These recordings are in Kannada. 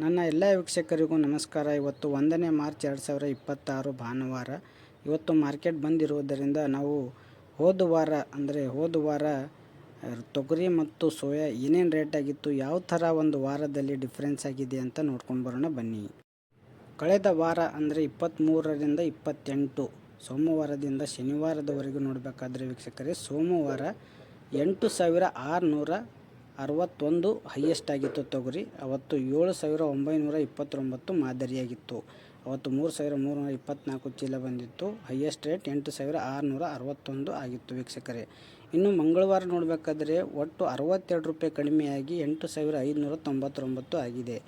ನನ್ನ ಎಲ್ಲ ವೀಕ್ಷಕರಿಗೂ ನಮಸ್ಕಾರ. ಇವತ್ತು 1ನೇ ಮಾರ್ಚ್ 2026 ಭಾನುವಾರ. ಇವತ್ತು ಮಾರ್ಕೆಟ್ ಬಂದಿರುವುದರಿಂದ ನಾವು ಹೋದ ವಾರ ತೊಗರಿ ಮತ್ತು ಸೋಯಾ ಏನೇನು ರೇಟ್ ಆಗಿತ್ತು, ಯಾವ ಥರ ಒಂದು ವಾರದಲ್ಲಿ ಡಿಫ್ರೆನ್ಸ್ ಆಗಿದೆ ಅಂತ ನೋಡ್ಕೊಂಡು ಬರೋಣ ಬನ್ನಿ. ಕಳೆದ ವಾರ ಅಂದರೆ 23ರಿಂದ 28 ಸೋಮವಾರದಿಂದ ಶನಿವಾರದವರೆಗೂ ನೋಡಬೇಕಾದ್ರೆ ವೀಕ್ಷಕರೇ, ಸೋಮವಾರ 8,661 ಹೈಯೆಸ್ಟ್ ಆಗಿತ್ತು ತೊಗರಿ. ಅವತ್ತು 7,929 ಮಾದರಿಯಾಗಿತ್ತು. ಅವತ್ತು 3,324 ಚೀಲ ಬಂದಿತ್ತು. ಹೈಯೆಸ್ಟ್ ರೇಟ್ 8,661 ಆಗಿತ್ತು ವೀಕ್ಷಕರೇ. ಇನ್ನು ಮಂಗಳವಾರ ನೋಡಬೇಕಾದ್ರೆ ಒಟ್ಟು 62 ರೂಪಾಯಿ ಕಡಿಮೆಯಾಗಿ 8,599 ಆಗಿದೆ.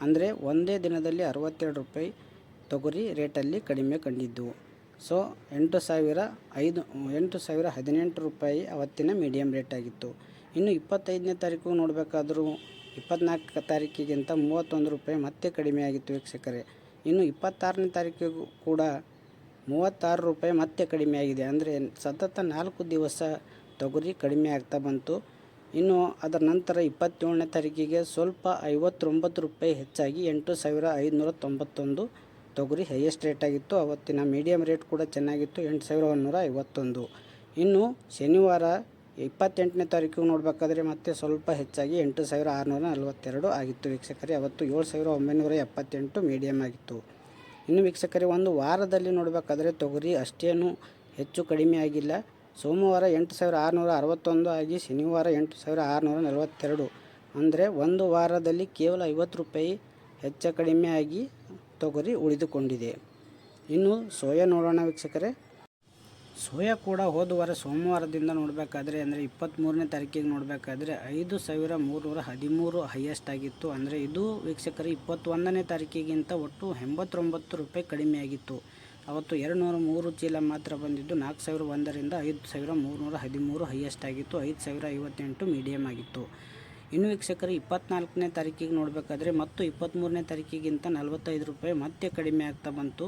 ಅಂದರೆ ಒಂದೇ ದಿನದಲ್ಲಿ 62 ರೂಪಾಯಿ ತೊಗರಿ ರೇಟಲ್ಲಿ ಕಡಿಮೆ ಕಂಡಿದ್ದು. ಸೊ 8,018 ರೂಪಾಯಿ ಅವತ್ತಿನ ಮೀಡಿಯಮ್ ರೇಟ್ ಆಗಿತ್ತು. ಇನ್ನು 25ನೇ ತಾರೀಕು ನೋಡಬೇಕಾದ್ರೂ 24 ತಾರೀಕಿಗಿಂತ 31 ರೂಪಾಯಿ ಮತ್ತೆ ಕಡಿಮೆ ಆಗಿತ್ತು ವೀಕ್ಷಕರೇ. ಇನ್ನು 26ನೇ ತಾರೀಕಿಗೂ ಕೂಡ 36 ರೂಪಾಯಿ ಮತ್ತೆ ಕಡಿಮೆ ಆಗಿದೆ. ಅಂದರೆ ಸತತ 4 ದಿವಸ ತೊಗರಿ ಕಡಿಮೆ ಆಗ್ತಾ ಬಂತು. ಇನ್ನು ಅದರ ನಂತರ 27ನೇ ತಾರೀಕಿಗೆ ಸ್ವಲ್ಪ 59 ರೂಪಾಯಿ ಹೆಚ್ಚಾಗಿ 8,591 ತೊಗರಿ ಹೈಯೆಸ್ಟ್ ರೇಟ್ ಆಗಿತ್ತು. ಅವತ್ತಿನ ಮೀಡಿಯಮ್ ರೇಟ್ ಕೂಡ ಚೆನ್ನಾಗಿತ್ತು, 8,151. ಇನ್ನು ಶನಿವಾರ 28ನೇ ತಾರೀಕು ನೋಡಬೇಕಾದ್ರೆ ಮತ್ತೆ ಸ್ವಲ್ಪ ಹೆಚ್ಚಾಗಿ 8,642 ಆಗಿತ್ತು ವೀಕ್ಷಕರೇ. ಅವತ್ತು 7,978 ಮೀಡಿಯಮ್ ಆಗಿತ್ತು. ಇನ್ನು ವೀಕ್ಷಕರೇ, ಒಂದು ವಾರದಲ್ಲಿ ನೋಡಬೇಕಾದ್ರೆ ತೊಗರಿ ಅಷ್ಟೇನು ಹೆಚ್ಚು ಕಡಿಮೆ ಆಗಿಲ್ಲ. ಸೋಮವಾರ 8,661 ಆಗಿ ಶನಿವಾರ 8,642. ಅಂದರೆ ಒಂದು ವಾರದಲ್ಲಿ ಕೇವಲ 50 ರೂಪಾಯಿ ಹೆಚ್ಚು ಕಡಿಮೆ ಆಗಿ ತೊಗರಿ ಉಳಿದುಕೊಂಡಿದೆ. ಇನ್ನು ಸೋಯಾ ನೋಡೋಣ ವೀಕ್ಷಕರೇ. ಸೋಯಾ ಕೂಡ ಹೋದ ವಾರ ಸೋಮವಾರದಿಂದ ನೋಡಬೇಕಾದ್ರೆ ಅಂದರೆ 23ನೇ ತಾರೀಕಿಗೆ ನೋಡಬೇಕಾದ್ರೆ 5,313 ಹೈಯೆಸ್ಟ್ ಆಗಿತ್ತು. ಅಂದರೆ ಇದು ವೀಕ್ಷಕರೇ 21ನೇ ತಾರೀಕಿಗಿಂತ ಒಟ್ಟು 89 ರೂಪಾಯಿ ಕಡಿಮೆ ಆಗಿತ್ತು. ಅವತ್ತು 203 ಚೀಲ ಮಾತ್ರ ಬಂದಿದ್ದು. 4,001ರಿಂದ 5,313 ಹೈಯೆಸ್ಟ್ ಆಗಿತ್ತು. 5,058 ಮೀಡಿಯಮ್ ಆಗಿತ್ತು. ಇನ್ನು ವೀಕ್ಷಕರೇ 24ನೇ ತಾರೀಕಿಗೆ ನೋಡಬೇಕಾದ್ರೆ ಮತ್ತು 23ನೇ ತಾರೀಕಿಗಿಂತ 45 ರೂಪಾಯಿ ಮತ್ತೆ ಕಡಿಮೆ ಆಗ್ತಾ ಬಂತು.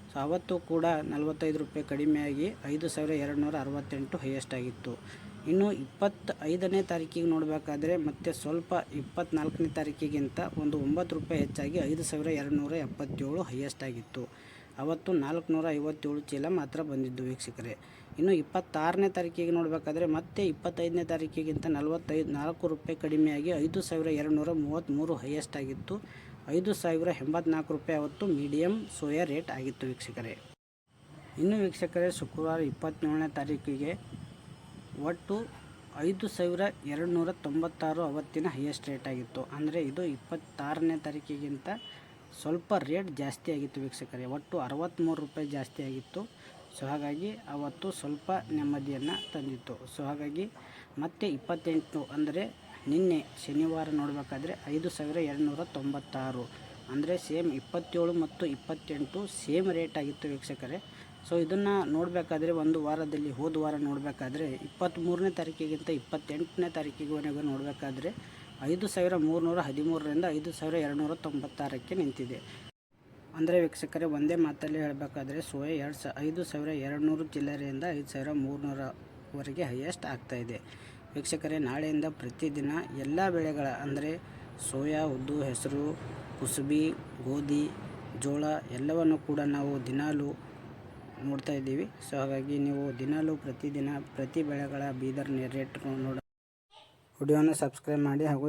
ಸೊ ಅವತ್ತು ಕೂಡ 45 ರೂಪಾಯಿ ಕಡಿಮೆಯಾಗಿ 5,268 ಹೈಯೆಸ್ಟ್ ಆಗಿತ್ತು. ಇನ್ನು 25ನೇ ತಾರೀಕಿಗೆ ನೋಡಬೇಕಾದ್ರೆ ಮತ್ತೆ ಸ್ವಲ್ಪ 24ನೇ ತಾರೀಕಿಗಿಂತ ಒಂದು 9 ರೂಪಾಯಿ ಹೆಚ್ಚಾಗಿ 5,277 ಹೈಯೆಸ್ಟ್ ಆಗಿತ್ತು. ಅವತ್ತು 457 ಚೀಲ ಮಾತ್ರ ಬಂದಿದ್ದು ವೀಕ್ಷಕರೇ. ಇನ್ನು 26ನೇ ತಾರೀಕಿಗೆ ನೋಡಬೇಕಾದ್ರೆ ಮತ್ತೆ 25ನೇ ತಾರೀಕಿಗಿಂತ 4 ರೂಪಾಯಿ ಕಡಿಮೆಯಾಗಿ 5,233 ಹೈಯೆಸ್ಟ್ ಆಗಿತ್ತು. 5,084 ರೂಪಾಯಿ ಅವತ್ತು ಮೀಡಿಯಮ್ ಸೋಯಾ ರೇಟ್ ಆಗಿತ್ತು ವೀಕ್ಷಕರೇ. ಇನ್ನು ವೀಕ್ಷಕರೇ, ಶುಕ್ರವಾರ 27ನೇ ತಾರೀಕಿಗೆ ಒಟ್ಟು 5,296 ಅವತ್ತಿನ ಹೈಯೆಸ್ಟ್ ರೇಟ್ ಆಗಿತ್ತು. ಅಂದರೆ ಇದು 26ನೇ ತಾರೀಕಿಗಿಂತ ಸ್ವಲ್ಪ ರೇಟ್ ಜಾಸ್ತಿ ಆಗಿತ್ತು ವೀಕ್ಷಕರೇ. ಒಟ್ಟು 63 ರೂಪಾಯಿ ಜಾಸ್ತಿ ಆಗಿತ್ತು. ಸೊ ಹಾಗಾಗಿ ಅವತ್ತು ಸ್ವಲ್ಪ ನೆಮ್ಮದಿಯನ್ನು ತಂದಿತ್ತು. ಸೊ ಹಾಗಾಗಿ ಮತ್ತೆ 28 ಅಂದರೆ ನಿನ್ನೆ ಶನಿವಾರ ನೋಡಬೇಕಾದ್ರೆ 5,296 ಅಂದರೆ ಸೇಮ್ 27 ಮತ್ತು 28 ಸೇಮ್ ರೇಟ್ ಆಗಿತ್ತು ವೀಕ್ಷಕರೇ. ಸೊ ಇದನ್ನು ನೋಡಬೇಕಾದ್ರೆ ಒಂದು ವಾರದಲ್ಲಿ ಹೋದ ವಾರ ನೋಡಬೇಕಾದ್ರೆ 23ನೇ ತಾರೀಕಿಗಿಂತ 28ನೇ ತಾರೀಕಿವರೆಗೂ ನೋಡಬೇಕಾದ್ರೆ 5,313ರಿಂದ 5,296ಕ್ಕೆ ನಿಂತಿದೆ. ಅಂದರೆ ವೀಕ್ಷಕರೇ, ಒಂದೇ ಮಾತಲ್ಲಿ ಹೇಳಬೇಕಾದ್ರೆ ಸೋಯಾ 5,200 ಚಿಲ್ಲರೆಯಿಂದ 5,300ವರೆಗೆ ಹೈಯೆಸ್ಟ್ ಆಗ್ತಾಯಿದೆ ವೀಕ್ಷಕರೇ. ನಾಳೆಯಿಂದ ಪ್ರತಿದಿನ ಎಲ್ಲ ಬೆಳೆಗಳ ಅಂದರೆ ಸೋಯಾ, ಉದ್ದು, ಹೆಸರು, ಕುಸುಬಿ, ಗೋಧಿ, ಜೋಳ ಎಲ್ಲವನ್ನು ಕೂಡ ನಾವು ದಿನಾಲೂ ನೋಡ್ತಾ ಇದ್ದೀವಿ. ಸೊ ಹಾಗಾಗಿ ನೀವು ದಿನಾಲೂ ಪ್ರತಿದಿನ ಪ್ರತಿ ಬೆಳೆಗಳ ಬೀದರ್ ರೇಟ್ ವಿಡಿಯೋನ ಸಬ್ಸ್ಕ್ರೈಬ್ ಮಾಡಿ ಹಾಗೂ